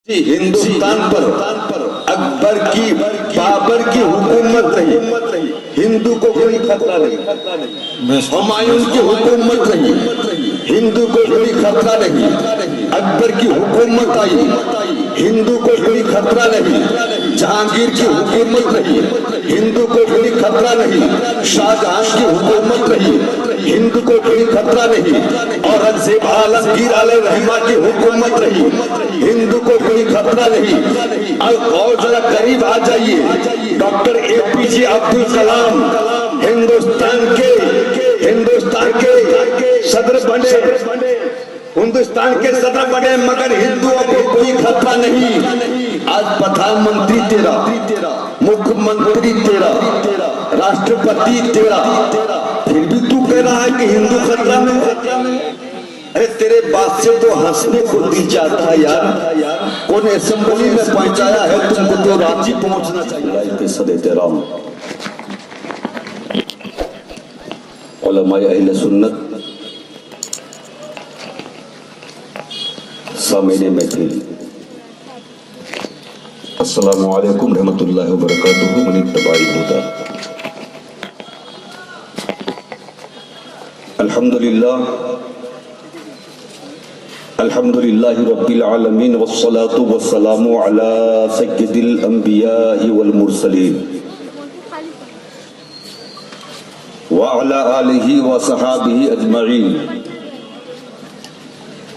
हिंदुस्तान पर अकबर की बाबर की हुकूमत रही, हिंदू को कोई खतरा नहीं। हुमायूं की हुकूमत रही, हिंदू को कोई खतरा नहीं। अकबर की हुकूमत आई, हिंदू को कोई खतरा नहीं। जहांगीर की हुकूमत रही, हिंदू को कोई खतरा नहीं। शाहजहां की हुकूमत रही, हिंदू को कोई खतरा नहीं। औरंगजेब आलमगीर अलैहिर्रहमा की हुकूमत रही, हिंदू को कोई खतरा नहीं। और जरा करीब आ जाइए, डॉक्टर APJ अब्दुल कलाम हिंदुस्तान के सदर बने, हिंदुस्तान के सदर बने, मगर हिंदुओं को कोई खतरा नहीं। आज प्रधानमंत्री तेरा, मुख्यमंत्री तेरा, राष्ट्रपति तेरा, फिर भी तू कह रहा है कि हिंदू खतरा में है। अरे तेरे बात से तो हंसने को दिल चाहता है यार। कौन असेंबली में पहुंचाया है तुमको? तो रांची पहुंचना चाहिए। सदे तेरा उलमाए अहले सुन्नत, सामने में थे। अस्सलामु अलैकुम रहमतुल्लाहि व बरकातुहू। मन इत्तबाई हुदा। अल्हम्दुलिल्लाहि रब्बिल आलमीन वस्सलातु वस्सलामु अला सय्यिदिल अंबिया'i वल मुरसलीन व अला आलिहि व सहाबिहि अजमईन।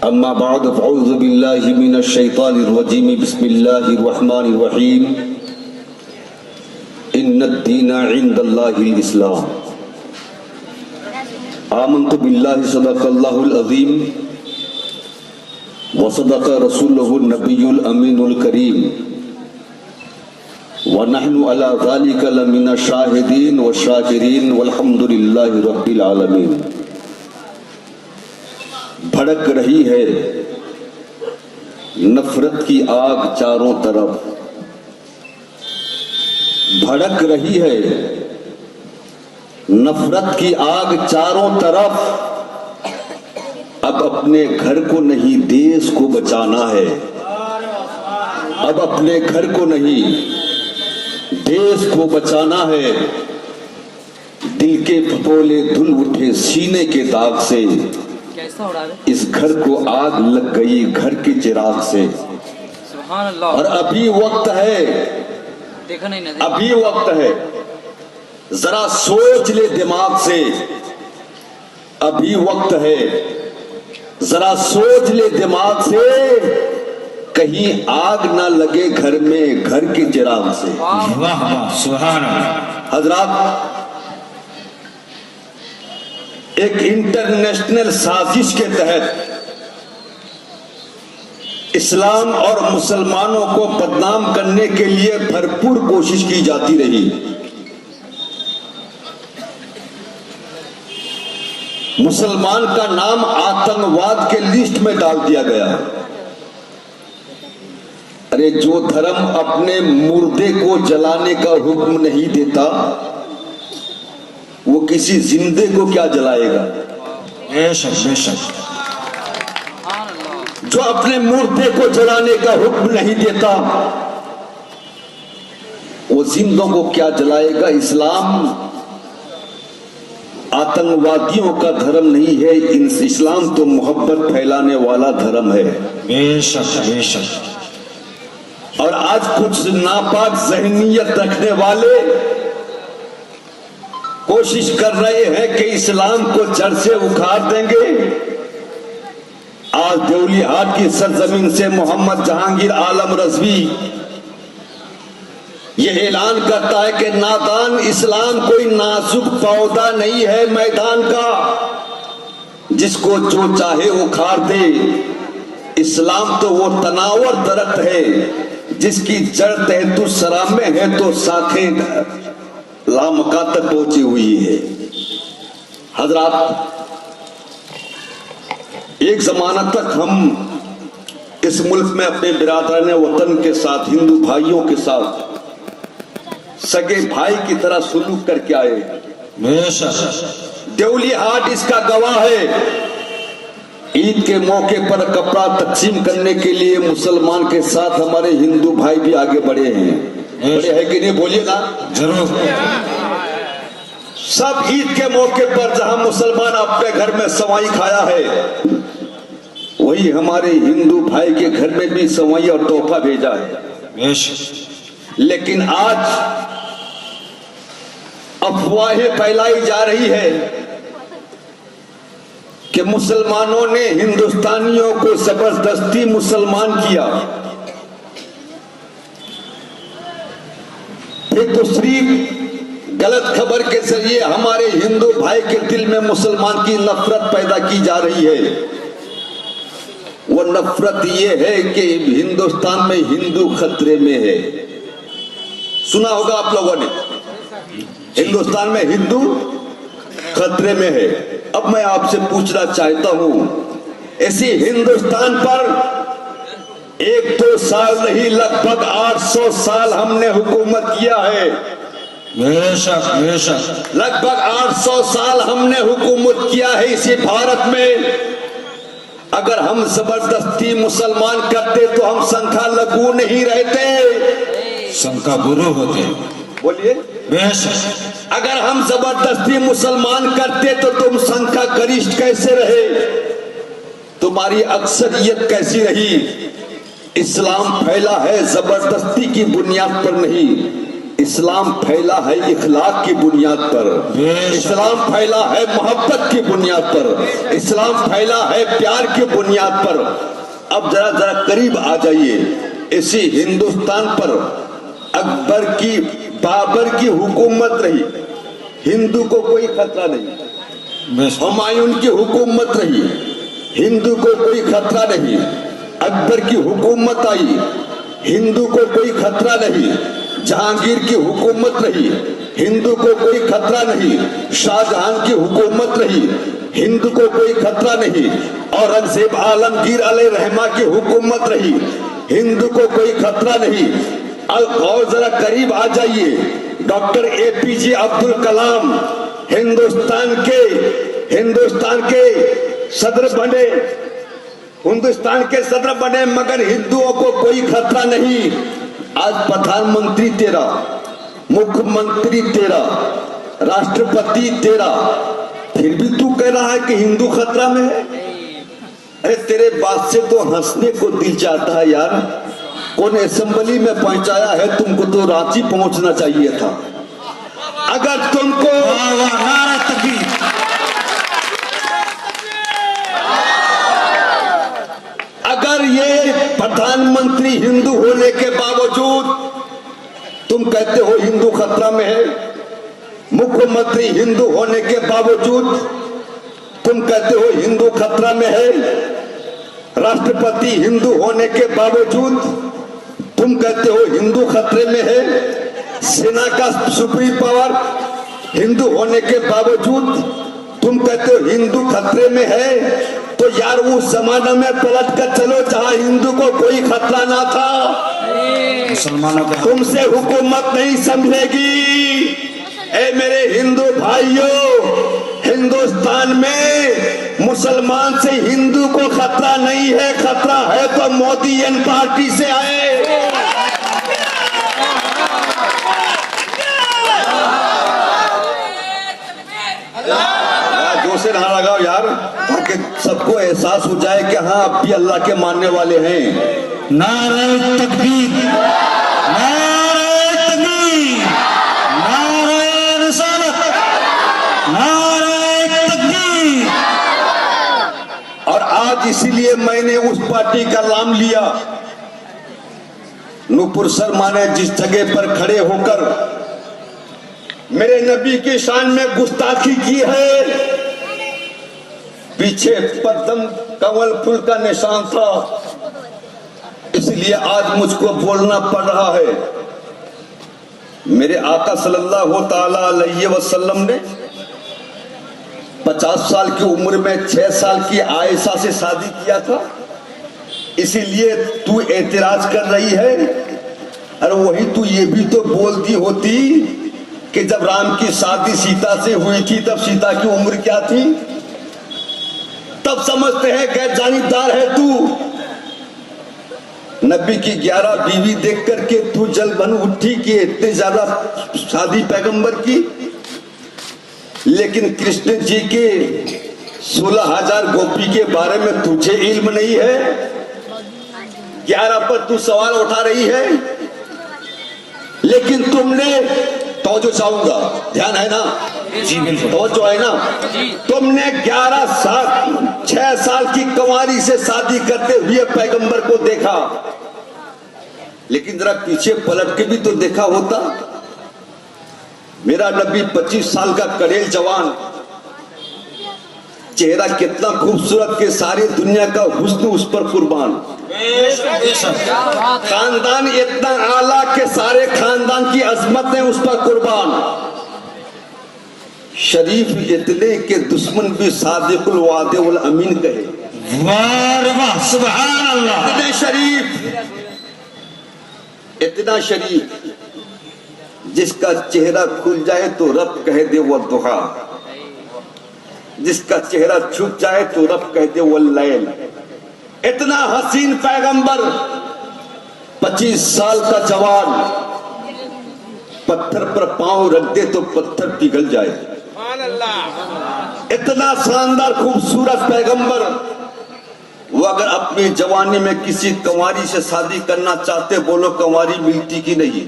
अम्मा बाद फ़अऊज़ु बिल्लाहि मिनश शैतानिर रजीम। बिस्मिल्लाहिर रहमानिर रहीम। इन्नद-दीना इंदल्लाहिल इस्लाम। आमन्तु बिल्लाहि सदक़ल्लाहुल अज़ीम व सदक़ रसूलुहुन नबियुल अमीनुल करीम व नहनु अला ज़ालिका लमिनश शाहिदीन व शाकिरीन वल्हम्दुलिल्लाहि रब्बिल आलमीन। भड़क रही है नफरत की आग चारों तरफ, भड़क रही है नफरत की आग चारों तरफ। अब अपने घर को नहीं देश को बचाना है, अब अपने घर को नहीं देश को बचाना है। दिल के फपोले धुल उठे सीने के दाग से, इस घर को आग लग गई घर के चिराग से। और अभी वक्त है, अभी वक्त है, जरा सोच ले दिमाग से। अभी वक्त है, जरा सोच ले दिमाग से, कहीं आग ना लगे घर में घर के चिराग से। वाह वाह सुभान अल्लाह। हजरात, एक इंटरनेशनल साजिश के तहत इस्लाम और मुसलमानों को बदनाम करने के लिए भरपूर कोशिश की जाती रही। मुसलमान का नाम आतंकवाद के लिस्ट में डाल दिया गया। अरे जो धर्म अपने मुर्दे को जलाने का हुक्म नहीं देता, वो किसी जिंदे को क्या जलाएगा? बेशक बेशक। जो अपने मुर्दे को जलाने का हुक्म नहीं देता, वो जिंदों को क्या जलाएगा? इस्लाम आतंकवादियों का धर्म नहीं है, इस्लाम तो मोहब्बत फैलाने वाला धर्म है। बेशक बेशक। और आज कुछ नापाक जहनीयत रखने वाले कोशिश कर रहे हैं कि इस्लाम को जड़ से उखाड़ देंगे। आज देवली हाट की सरजमीन से मोहम्मद जहांगीर आलम रज़वी यह ऐलान करता है कि नादान इस्लाम कोई नाजुक पौधा नहीं है मैदान का, जिसको जो चाहे उखाड़ दे। इस्लाम तो वो तनावर दरख्त है जिसकी जड़ तहतु सरा में है तो शाखें लामका तक पहुंची हुई है। हजरात, एक जमाना तक हम इस मुल्क में अपने बिरादरान वतन के साथ, हिंदू भाइयों के साथ सगे भाई की तरह सुलूक करके आए। बेशक। देवली हाट इसका गवाह है। ईद के मौके पर कपड़ा तकसीम करने के लिए मुसलमान के साथ हमारे हिंदू भाई भी आगे बढ़े हैं। बढ़े हैं कि नहीं, बोलिए ना। जरूर। सब ईद के मौके पर जहां मुसलमान अपने घर में सवाई खाया है, वही हमारे हिंदू भाई के घर में भी सवाई और तोहफा भेजा है। बेशक। लेकिन आज अफवाहें फैलाई जा रही है कि मुसलमानों ने हिंदुस्तानियों को जबरदस्ती मुसलमान किया। फिर दूसरी गलत खबर के जरिए हमारे हिंदू भाई के दिल में मुसलमान की नफरत पैदा की जा रही है। वो नफरत ये है कि हिंदुस्तान में हिंदू खतरे में है। सुना होगा आप लोगों ने, हिंदुस्तान में हिंदू खतरे में है। अब मैं आपसे पूछना चाहता हूं, ऐसी हिंदुस्तान पर 1-2 साल नहीं, लगभग 800 साल हमने हुकूमत किया है। बेशक बेशक। लगभग 800 साल हमने हुकूमत किया है इसी भारत में। अगर हम जबरदस्ती मुसलमान करते तो हम संख्या लघु नहीं रहते, संख्या गुरु होते। बोलिए। बेशक। अगर हम जबरदस्ती मुसलमान करते तो तुम संख्या गरिष्ठ कैसे रहे, तुम्हारी अक्सरियत कैसी रही। इस्लाम फैला है जबरदस्ती की बुनियाद पर नहीं, इस्लाम फैला है इखलाक की बुनियाद पर, इस्लाम फैला है मोहब्बत की बुनियाद पर, इस्लाम फैला है प्यार की बुनियाद पर। अब जरा जरा करीब आ जाइए। इसी हिंदुस्तान पर अकबर की, बाबर की हुकूमत रही, हिंदू को कोई खतरा नहीं। हुमायूं की हुकूमत रही, हिंदू को कोई खतरा नहीं। अकबर की हुकूमत आई, हिंदू को कोई खतरा नहीं। जहांगीर की हुकूमत रही, हिंदू को कोई खतरा नहीं। शाहजहां की हुकूमत रही, हिंदू को कोई खतरा नहीं। औरंगजेब आलमगीर अलैहिर्रहमा की हुकूमत रही, हिंदू को कोई खतरा नहीं। और जरा करीब आ जाइए, डॉक्टर APJ अब्दुल कलाम हिंदुस्तान के सदर बने, हिंदुस्तान के सदर बने, मगर हिंदुओं को कोई खतरा नहीं। आज प्रधानमंत्री तेरा, मुख्यमंत्री तेरा, राष्ट्रपति तेरा, फिर भी तू कह रहा है कि हिंदू खतरा में है। अरे तेरे बात से तो हंसने को दिल चाहता है यार। कौन असेंबली में पहुंचाया है तुमको, तो रांची पहुंचना चाहिए था। अगर तुमको नारा तकबीर। अगर ये प्रधानमंत्री हिंदू होने के बावजूद तुम कहते हो हिंदू खतरा में है, मुख्यमंत्री हिंदू होने के बावजूद तुम कहते हो हिंदू खतरा में है, राष्ट्रपति हिंदू होने के बावजूद तुम कहते हो हिंदू खतरे में है, सेना का सुप्रीम पावर हिंदू होने के बावजूद तुम कहते हो हिंदू खतरे में है। तो यार उस जमाने में पलट कर चलो जहां हिंदू को कोई खतरा ना था। मुसलमानों के तुमसे हुकूमत नहीं समझेगी। ए मेरे हिंदू भाइयों, हिंदुस्तान में मुसलमान से हिंदू को खतरा नहीं है, खतरा है तो मोदी एन पार्टी से आए। जोर से नारा लगाओ यार, ताकि सबको एहसास हो जाए कि हाँ आप भी अल्लाह के मानने वाले हैं। नारे तकबीर, नारे तकबीर, नारे रिसालत, नारे तकबीर। और आज इसीलिए मैंने उस पार्टी का नाम लिया। नूपुर शर्मा ने जिस जगह पर खड़े होकर मेरे नबी की शान में गुस्ताखी की है, पीछे पद्म कमल फूल का निशान था, इसलिए आज मुझको बोलना पड़ रहा है। मेरे आका सल्लल्लाहु ताला अलैहि वसल्लम ने 50 साल की उम्र में 6 साल की आयशा से शादी किया था, इसीलिए तू एतराज कर रही है। अरे वही तू ये भी तो बोलती होती कि जब राम की शादी सीता से हुई थी तब सीता की उम्र क्या थी, तब समझते हैं गैर जानीबदार है तू। नबी की 11 बीवी देख करके तू जल बन उठी कि इतने ज्यादा शादी पैगंबर की। लेकिन कृष्ण जी के 16,000 गोपी के बारे में तुझे इल्म नहीं है। 11 पर तू सवाल उठा रही है। लेकिन तुमने तो जो चाहूंगा, ध्यान है ना जी बिल्कुल। तो जो है ना, तुमने 11 साल 6 साल की कुंवारी से शादी करते हुए पैगंबर को देखा। लेकिन जरा पीछे पलट के भी तो देखा होता। मेरा नबी 25 साल का करेल जवान, चेहरा कितना खूबसूरत के सारी दुनिया का हुस्न उस पर कुर्बान। खानदान इतना आला के सारे खानदान की अजमत है उस पर कुर्बान। शरीफ इतने के दुश्मन भी सादिकुल वादे उल अमीन कहे। वाह सुभान अल्लाह। इतने शरीफ, इतना शरीफ जिसका चेहरा खुल जाए तो रब कह दे वो दुहा, जिसका चेहरा छुप जाए तो रब कह दे वो लैल। इतना हसीन पैगंबर, 25 साल का जवान, पत्थर पर पांव रख दे तो पत्थर पिघल जाए। इतना शानदार खूबसूरत पैगंबर, वो अगर अपनी जवानी में किसी कंवारी से शादी करना चाहते, बोलो कंवारी मिलती कि नहीं?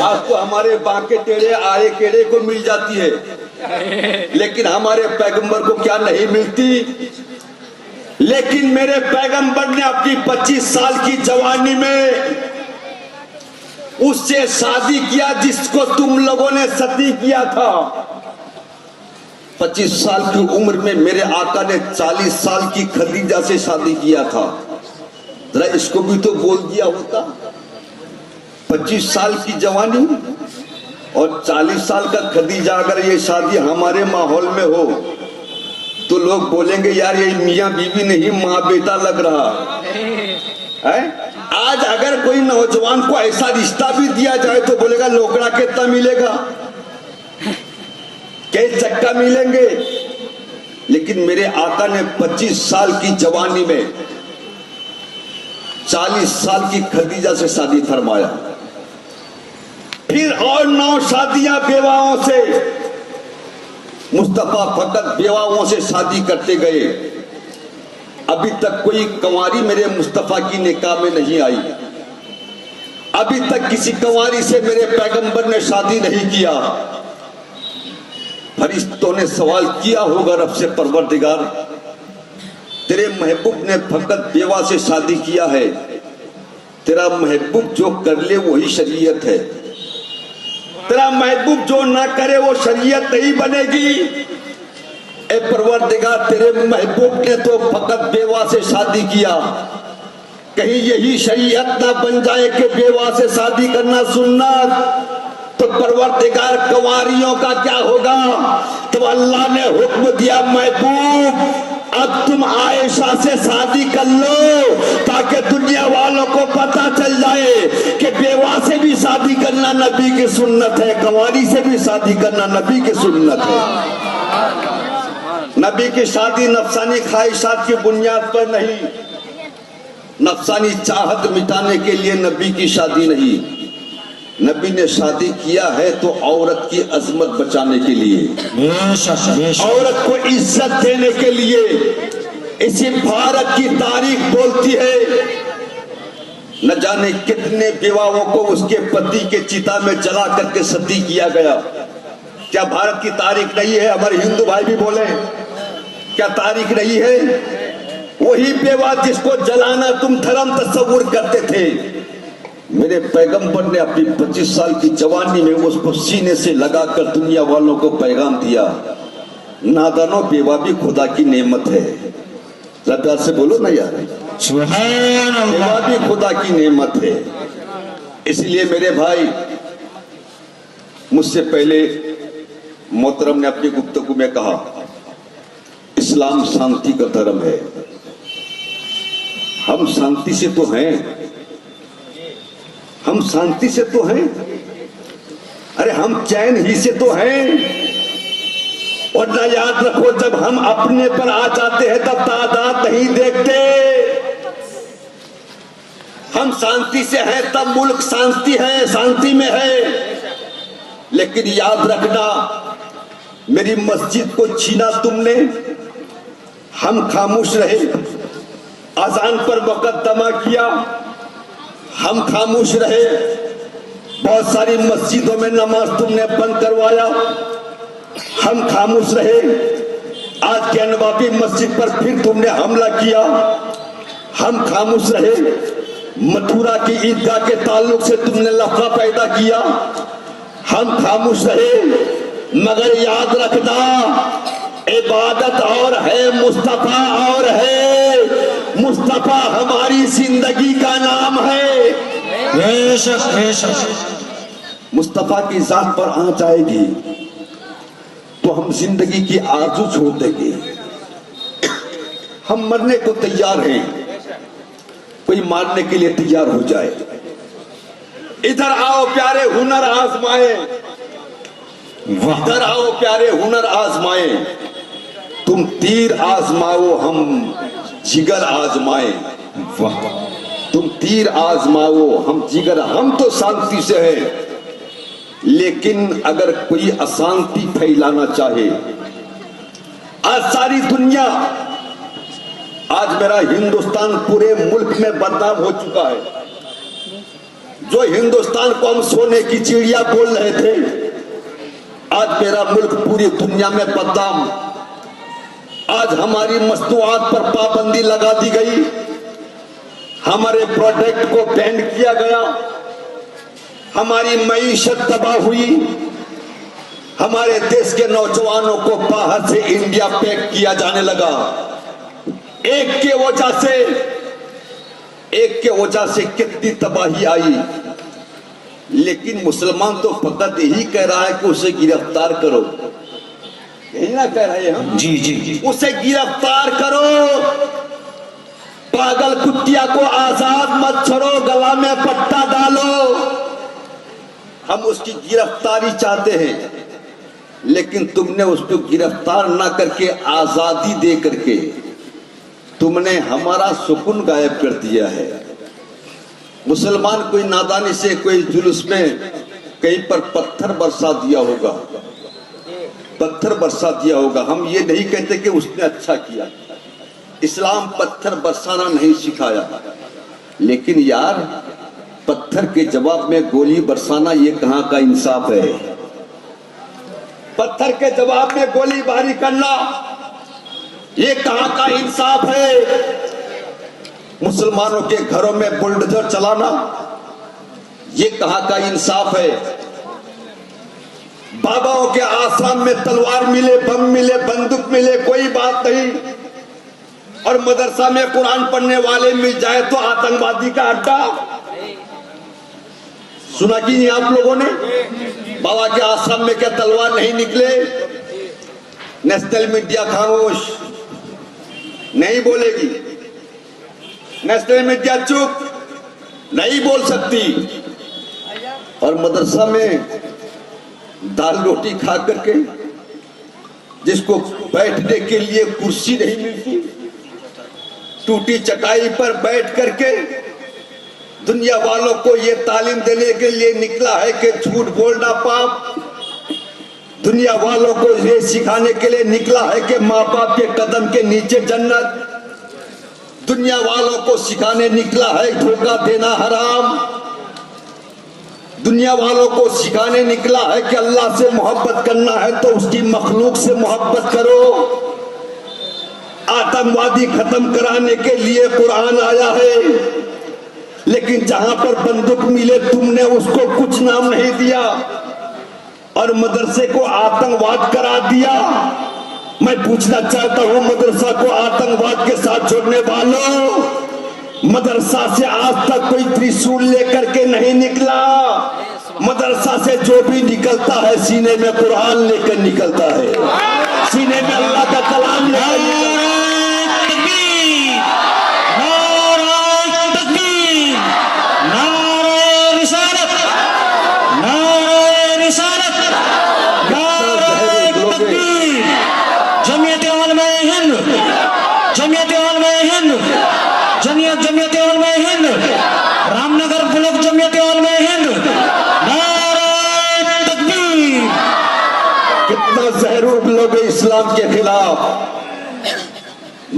आज तो हमारे बांके टेढ़े आए केड़े को मिल जाती है, लेकिन हमारे पैगंबर को क्या नहीं मिलती? लेकिन मेरे पैगंबर ने अपनी 25 साल की जवानी में उससे शादी किया जिसको तुम लोगों ने सती किया था। 25 साल की उम्र में मेरे आका ने 40 साल की खदीजा से शादी किया था। जरा इसको भी तो बोल दिया होता। 25 साल की जवानी और 40 साल का खदीजा, अगर ये शादी हमारे माहौल में हो तो लोग बोलेंगे यार ये मियाँ बीवी नहीं माँ बेटा लग रहा है। आज अगर कोई नौजवान को ऐसा रिश्ता भी दिया जाए तो बोलेगा लोकड़ा कितना मिलेगा, कई चक्का मिलेंगे। लेकिन मेरे आका ने 25 साल की जवानी में 40 साल की खदीजा से शादी फरमाया। फिर और 9 शादियां बेवाओं से, मुस्तफा फकत बेवाओं से शादी करते गए। अभी तक कोई कंवारी मेरे मुस्तफा की निकाह में नहीं आई। अभी तक किसी कंवारी से मेरे पैगंबर ने शादी नहीं किया। फरिश्तों ने सवाल किया होगा रब से, परवरदिगार तेरे महबूब ने फकत बेवा से शादी किया है, तेरा महबूब जो कर ले वही शरीयत है, तेरा महबूब जो ना करे वो शरीयत नहीं बनेगी। ए परवरदिगार तेरे महबूब ने तो फकत बेवा से शादी किया, कहीं यही शरीयत ना बन जाए कि बेवा से शादी करना सुन्नत। तो परवरदिगार कंवारियों का क्या होगा? तो अल्लाह ने हुक्म दिया महबूब अब तुम आयशा से शादी कर लो ताकि दुनिया वालों को पता चल जाए कि बेवा से भी शादी करना नबी की सुन्नत है, कंवारी से भी शादी करना नबी की सुन्नत है। नबी की शादी नफसानी ख्वाहिशात की बुनियाद पर नहीं, नफसानी चाहत मिटाने के लिए नबी की शादी नहीं। नबी ने शादी किया है तो औरत की अजमत बचाने के लिए, औरत को इज्जत देने के लिए। इसी भारत की तारीख बोलती है न जाने कितने विवाहों को उसके पति के चिता में जला करके सती किया गया। क्या भारत की तारीख नहीं है? हमारे हिंदू भाई भी बोले क्या तारीख नहीं है? वही बेवा जिसको जलाना तुम धर्म तस्वुर करते थे, मेरे पैगंबर ने अपनी 25 साल की जवानी में उसको सीने से लगाकर दुनिया वालों को पैगाम दिया, नादानो बेवा भी खुदा की नेमत है। प्यार से बोलो ना यार, बेवा भी खुदा की नेमत है। इसलिए मेरे भाई, मुझसे पहले मोहतरम ने अपनी गुफ्तगू में कहा इस्लाम शांति का धर्म है। हम शांति से तो हैं, हम शांति से तो हैं, अरे हम चैन ही से तो हैं। वरना याद रखो, जब हम अपने पर आ जाते हैं तब तादाद नहीं देखते। हम शांति से हैं तब मुल्क शांति है, शांति में है। लेकिन याद रखना, मेरी मस्जिद को छीना तुमने, हम खामोश रहे। अजान पर मुकद्दमा किया, हम खामोश रहे। बहुत सारी मस्जिदों में नमाज तुमने बंद करवाया, हम खामोश रहे। आज के नवाबी मस्जिद पर फिर तुमने हमला किया, हम खामोश रहे। मथुरा की ईदगाह के ताल्लुक से तुमने लफड़ा पैदा किया, हम खामोश रहे। मगर याद रखना, इबादत और है, मुस्तफा और है। मुस्तफा हमारी जिंदगी का नाम है। बेशक बेशक। मुस्तफा की जात पर आंच आएगी तो हम जिंदगी की आरज़ू छोड़ देंगे। हम मरने को तैयार हैं, कोई मारने के लिए तैयार हो जाए। इधर आओ प्यारे, हुनर आजमाए। इधर आओ प्यारे, हुनर आजमाए। तुम तीर आजमाओ, हम जिगर आजमाए। वाह। तुम तीर आजमाओ, हम जिगर। हम तो शांति से है, लेकिन अगर कोई अशांति फैलाना चाहे, आज सारी दुनिया, आज मेरा हिंदुस्तान पूरे मुल्क में बदनाम हो चुका है। जो हिंदुस्तान को हम सोने की चिड़िया बोल रहे थे, आज मेरा मुल्क पूरी दुनिया में बदनाम। आज हमारी मस्तूआत पर पाबंदी लगा दी गई, हमारे प्रोडक्ट को बैन किया गया, हमारी मईशत तबाह हुई, हमारे देश के नौजवानों को बाहर से इंडिया पैक किया जाने लगा। एक के वजह से कितनी तबाही आई। लेकिन मुसलमान तो फकत यही कह रहा है कि उसे गिरफ्तार करो, यही ना कह रहे हम? जी जी जी। उसे गिरफ्तार करो, पागल कुत्तिया को आजाद मत छोड़ो, गला में पट्टा डालो। हम उसकी गिरफ्तारी चाहते हैं, लेकिन तुमने उसको गिरफ्तार ना करके आजादी दे करके तुमने हमारा सुकून गायब कर दिया है। मुसलमान कोई नादानी से, कोई जुलूस में कहीं पर पत्थर बरसा दिया होगा, पत्थर बरसा दिया होगा। हम ये नहीं कहते कि उसने अच्छा किया, इस्लाम पत्थर बरसाना नहीं सिखाया। लेकिन यार, पत्थर के जवाब में गोली बरसाना, ये कहां का इंसाफ है? पत्थर के जवाब में गोली बारी करना, ये कहां का इंसाफ है? मुसलमानों के घरों में बुलडोजर चलाना, ये कहां का इंसाफ है? बाबाओं के आश्रम में तलवार मिले, बम मिले, बंदूक मिले, कोई बात नहीं, और मदरसा में कुरान पढ़ने वाले मिल जाए तो आतंकवादी का अड्डा। सुना कि नहीं आप लोगों ने? बाबा के आश्रम में क्या तलवार नहीं निकले? नेशनल मीडिया खामोश, नहीं बोलेगी। नेशनल मीडिया चुप, नहीं बोल सकती। और मदरसा में दाल रोटी खा करके, जिसको बैठने के लिए कुर्सी नहीं मिलती, टूटी चटाई पर बैठ करके दुनिया वालों को ये तालीम देने के लिए निकला है कि झूठ बोलना पाप। दुनिया वालों को ये सिखाने के लिए निकला है कि माँ बाप के कदम के नीचे जन्नत। दुनिया वालों को सिखाने निकला है धोखा देना हराम। दुनिया वालों को सिखाने निकला है कि अल्लाह से मोहब्बत करना है तो उसकी मखलूक से मोहब्बत करो। आतंकवादी खत्म कराने के लिए कुरान आया है, लेकिन जहां पर बंदूक मिले तुमने उसको कुछ नाम नहीं दिया और मदरसे को आतंकवाद करा दिया। मैं पूछना चाहता हूं मदरसा को आतंकवाद के साथ जोड़ने वालों, मदरसा से आज तक कोई त्रिशूल लेकर के नहीं निकला। मदरसा से जो भी निकलता है सीने में कुरान लेकर निकलता है, सीने में अल्लाह का कलाम लेकर निकलता है। नारे रिसालत, नारे तकबीर।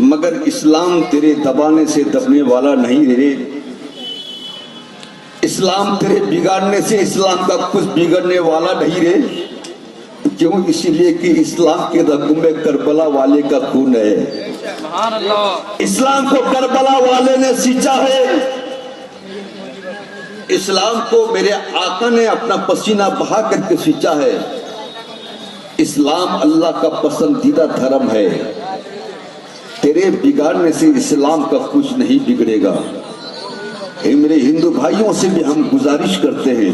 मगर इस्लाम तेरे दबाने से दबने वाला नहीं रे। इस्लाम तेरे बिगाड़ने से इस्लाम का कुछ बिगड़ने वाला नहीं रे। क्यों? इसीलिए कि इस्लाम के रगों में करबला वाले का खून है। इस्लाम को करबला वाले ने सींचा है। इस्लाम को मेरे आका ने अपना पसीना बहा करके सींचा है। इस्लाम अल्लाह का पसंदीदा धर्म है। तेरे बिगाड़ने से इस्लाम का कुछ नहीं बिगड़ेगा। मेरे हिंदू भाइयों से भी हम गुजारिश करते हैं,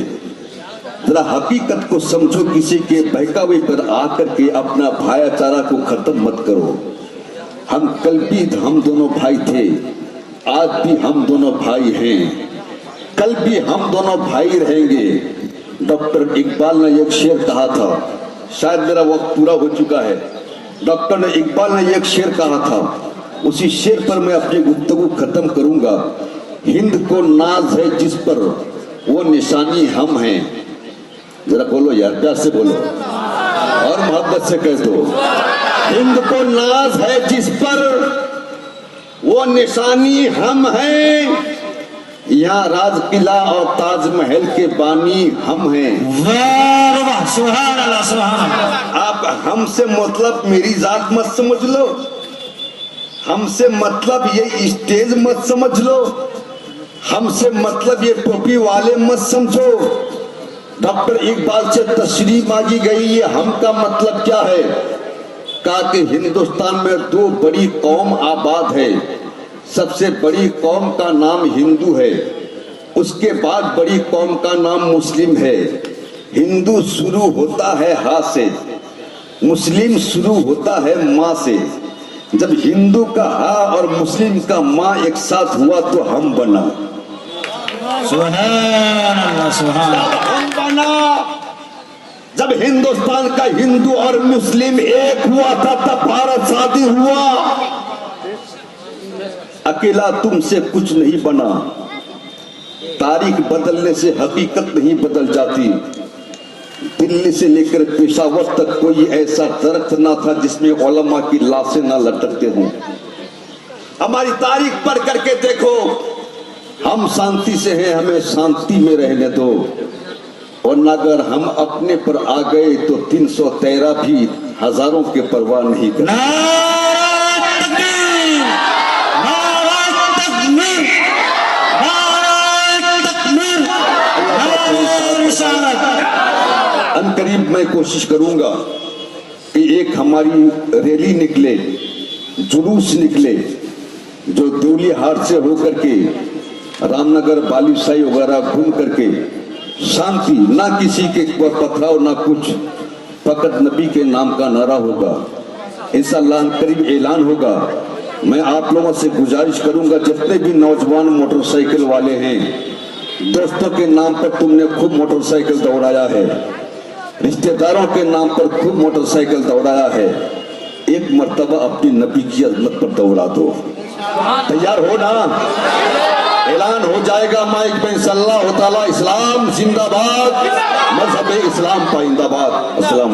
जरा हकीकत को समझो। किसी के बहकावे पर आकर के अपना भाईचारा को खत्म मत करो। हम कल भी हम दोनों भाई थे, आज भी हम दोनों भाई हैं, कल भी हम दोनों भाई रहेंगे। डॉक्टर इकबाल ने एक शेर कहा था, शायद मेरा वक्त पूरा हो चुका है। डॉक्टर ने इकबाल ने एक शेर कहा था, उसी शेर पर मैं अपनी गुफ्तगू खत्म करूंगा। हिंद को नाज है जिस पर, वो निशानी हम हैं। जरा बोलो यार, प्यार से बोलो और मोहब्बत से कह दो। हिंद को नाज है जिस पर, वो निशानी हम हैं। यहाँ राज किला और ताजमहल के बानी हम हैं। वाह वाह, सुभान अल्लाह, सुभान अल्लाह। आप हमसे मतलब मेरी जात मत समझ लो, हमसे मतलब ये स्टेज मत समझ लो, हमसे मतलब ये टोपी वाले मत समझो। डॉक्टर इकबाल से तशरीह मांगी गई, ये हम का मतलब क्या है? कहा कि हिंदुस्तान में दो बड़ी कौम आबाद है। सबसे बड़ी कौम का नाम हिंदू है, उसके बाद बड़ी कौम का नाम मुस्लिम है। हिंदू शुरू होता है हा से, मुस्लिम शुरू होता है माँ से। जब हिंदू का हा और मुस्लिम का माँ एक साथ हुआ तो हम बना। सुभान अल्लाह, सुभान अल्लाह। हम बना। जब हिंदुस्तान का हिंदू और मुस्लिम एक हुआ था तब भारत शादी हुआ। अकेला तुमसे कुछ नहीं बना। तारीख बदलने से हकीकत नहीं बदल जाती। दिल्ली से लेकर पेशावर तक कोई ऐसा दरख्त ना था जिसमें उलमा की लाशें ना लटकते हों। हमारी तारीख पढ़ करके देखो, हम शांति से हैं, हमें शांति में रहने दो। और अगर हम अपने पर आ गए तो 313 भी हजारों के परवाह नहीं करते। नारे तकबीर, नारे तकबीर, नारे तकबीर, नारे रिसालत। अनकरीब मैं कोशिश करूंगा कि एक हमारी रैली निकले, जुलूस निकले, जो देवली हाट से होकर के रामनगर बालूशाही वगैरह घूम करके शांति, ना किसी के पथराव ना कुछ, फकत नबी के नाम का नारा होगा। इंशाअल्लाह करीब ऐलान होगा। मैं आप लोगों से गुजारिश करूंगा, जितने भी नौजवान मोटरसाइकिल वाले हैं, दोस्तों के नाम पर तुमने खूब मोटरसाइकिल दौड़ाया है, रिश्तेदारों के नाम पर खूब मोटरसाइकिल दौड़ाया है, एक मर्तबा अपनी नबी की अजमत पर दौड़ा दो। तैयार हो ना? ऐलान हो जाएगा माइक पे। इंशाअल्लाह ताला इस्लाम जिंदाबाद, मजहब इस्लाम पाइंदाबाद। अस्सलाम।